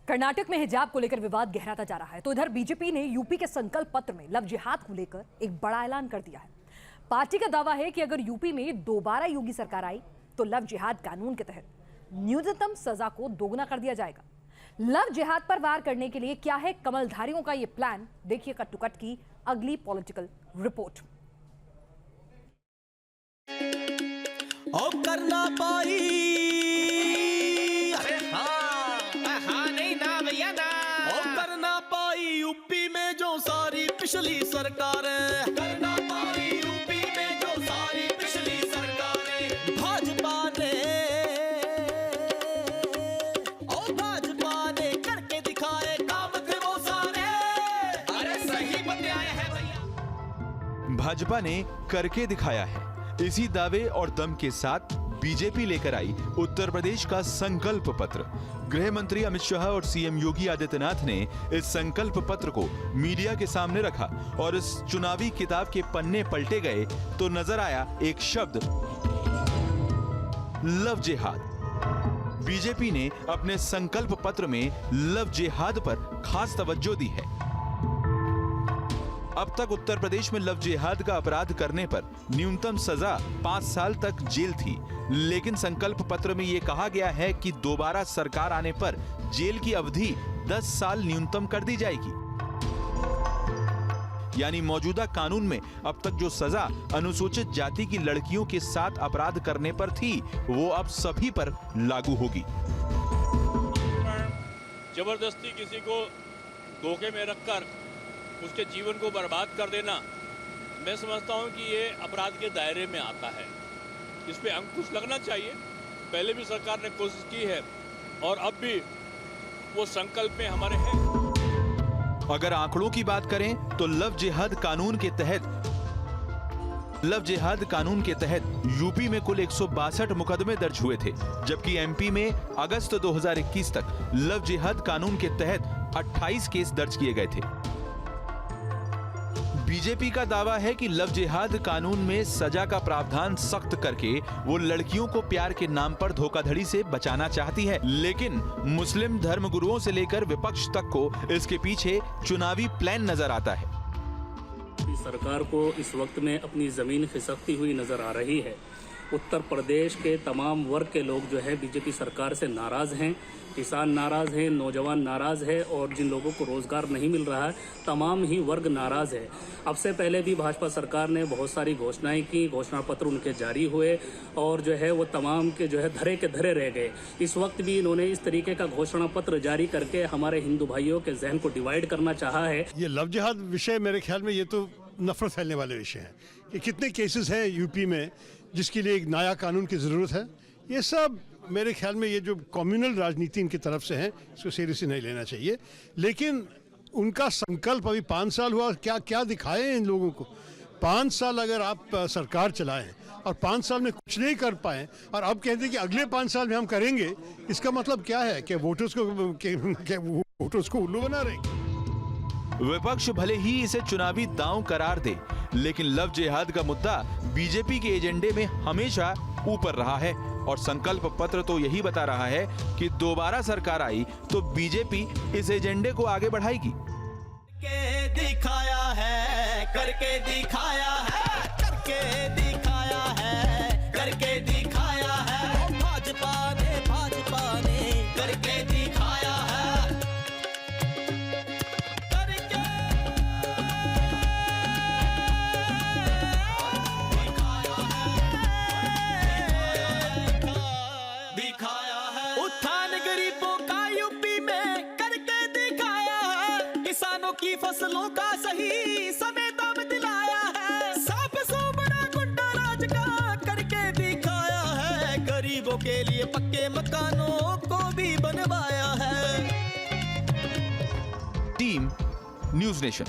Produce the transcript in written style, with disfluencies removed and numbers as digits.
कर्नाटक में हिजाब को लेकर विवाद गहराता जा रहा है, तो इधर बीजेपी ने यूपी के संकल्प पत्र में लव जिहाद को लेकर एक बड़ा ऐलान कर दिया है। पार्टी का दावा है कि अगर यूपी में दोबारा योगी सरकार आई तो लव जिहाद कानून के तहत न्यूनतम सजा को दोगुना कर दिया जाएगा। लव जिहाद पर वार करने के लिए क्या है कमलधारियों का ये प्लान, देखिए कट टू कट की अगली पॉलिटिकल रिपोर्ट। करना पाई करना पाई यूपी में जो सारी पिछली सरकारें, करना पाई यूपी में जो सारी पिछली सरकारें। भाजपा ने करके दिखाए काम थे वो सारे। अरे सही बंदे आए हैं भैया। भाजपा ने करके दिखाया है, इसी दावे और दम के साथ बीजेपी लेकर आई उत्तर प्रदेश का संकल्प पत्र। गृह मंत्री अमित शाह और सीएम योगी आदित्यनाथ ने इस संकल्प पत्र को मीडिया के सामने रखा और इस चुनावी किताब के पन्ने पलटे गए तो नजर आया एक शब्द, लव जिहाद। बीजेपी ने अपने संकल्प पत्र में लव जिहाद पर खास तवज्जो दी है। अब तक उत्तर प्रदेश में लव जिहाद का अपराध करने पर न्यूनतम सजा 5 साल तक जेल थी, लेकिन संकल्प पत्र में यह कहा गया है कि दोबारा सरकार आने पर जेल की अवधि 10 साल न्यूनतम कर दी जाएगी। यानी मौजूदा कानून में अब तक जो सजा अनुसूचित जाति की लड़कियों के साथ अपराध करने पर थी, वो अब सभी पर लागू होगी। जबरदस्ती किसी को धोखे में रखकर उसके जीवन को बर्बाद कर देना, मैं समझता हूं कि ये अपराध के दायरे में आता है। इस पे अंकुश लगना चाहिए। पहले भी सरकार ने कोशिश की है और अब भी वो संकल्प में हमारे हैं। अगर आंकड़ों की बात करें तो लव जिहाद कानून के तहत यूपी में कुल 162 मुकदमे दर्ज हुए थे, जबकि एमपी में अगस्त 2021 तक लव जिहाद कानून के तहत 28 केस दर्ज किए गए थे। बीजेपी का दावा है कि लव जिहाद कानून में सजा का प्रावधान सख्त करके वो लड़कियों को प्यार के नाम पर धोखाधड़ी से बचाना चाहती है, लेकिन मुस्लिम धर्मगुरुओं से लेकर विपक्ष तक को इसके पीछे चुनावी प्लान नजर आता है। सरकार को इस वक्त में अपनी जमीन खिसकती हुई नजर आ रही है। उत्तर प्रदेश के तमाम वर्ग के लोग जो है बीजेपी सरकार से नाराज हैं। किसान नाराज हैं, नौजवान नाराज है और जिन लोगों को रोजगार नहीं मिल रहा है तमाम ही वर्ग नाराज है। अब से पहले भी भाजपा सरकार ने बहुत सारी घोषणाएं की, घोषणा पत्र उनके जारी हुए और जो है वो तमाम के जो है धरे के धरे रह गए। इस वक्त भी इन्होंने इस तरीके का घोषणा पत्र जारी करके हमारे हिंदू भाइयों के जहन को डिवाइड करना चाहा है। ये लव जिहाद विषय मेरे ख्याल में ये तो नफरत फैलने वाले विषय है कि कितने केसेस हैं यूपी में जिसके लिए एक नया कानून की ज़रूरत है। ये सब मेरे ख्याल में ये जो कम्युनल राजनीति इनकी तरफ से है, इसको सीरियसली नहीं लेना चाहिए। लेकिन उनका संकल्प अभी 5 साल हुआ, क्या क्या दिखाए इन लोगों को। 5 साल अगर आप सरकार चलाएं और 5 साल में कुछ नहीं कर पाए और अब कहते हैं कि अगले 5 साल में हम करेंगे, इसका मतलब क्या है कि वोटर्स को उल्लू बना रहे हैं। विपक्ष भले ही इसे चुनावी दांव करार दे, लेकिन लव जिहाद का मुद्दा बीजेपी के एजेंडे में हमेशा ऊपर रहा है और संकल्प पत्र तो यही बता रहा है कि दोबारा सरकार आई तो बीजेपी इस एजेंडे को आगे बढ़ाएगी। करके दिखाया है, करके दिखाया है, करके दिखाया है, करके दिखाया है। भाजपा ने करके दिखाया है। की फसलों का सही समय दाम दिलाया है। सांप सो बड़ा गुंडा राज का करके दिखाया है। गरीबों के लिए पक्के मकानों को भी बनवाया है। Team news nation.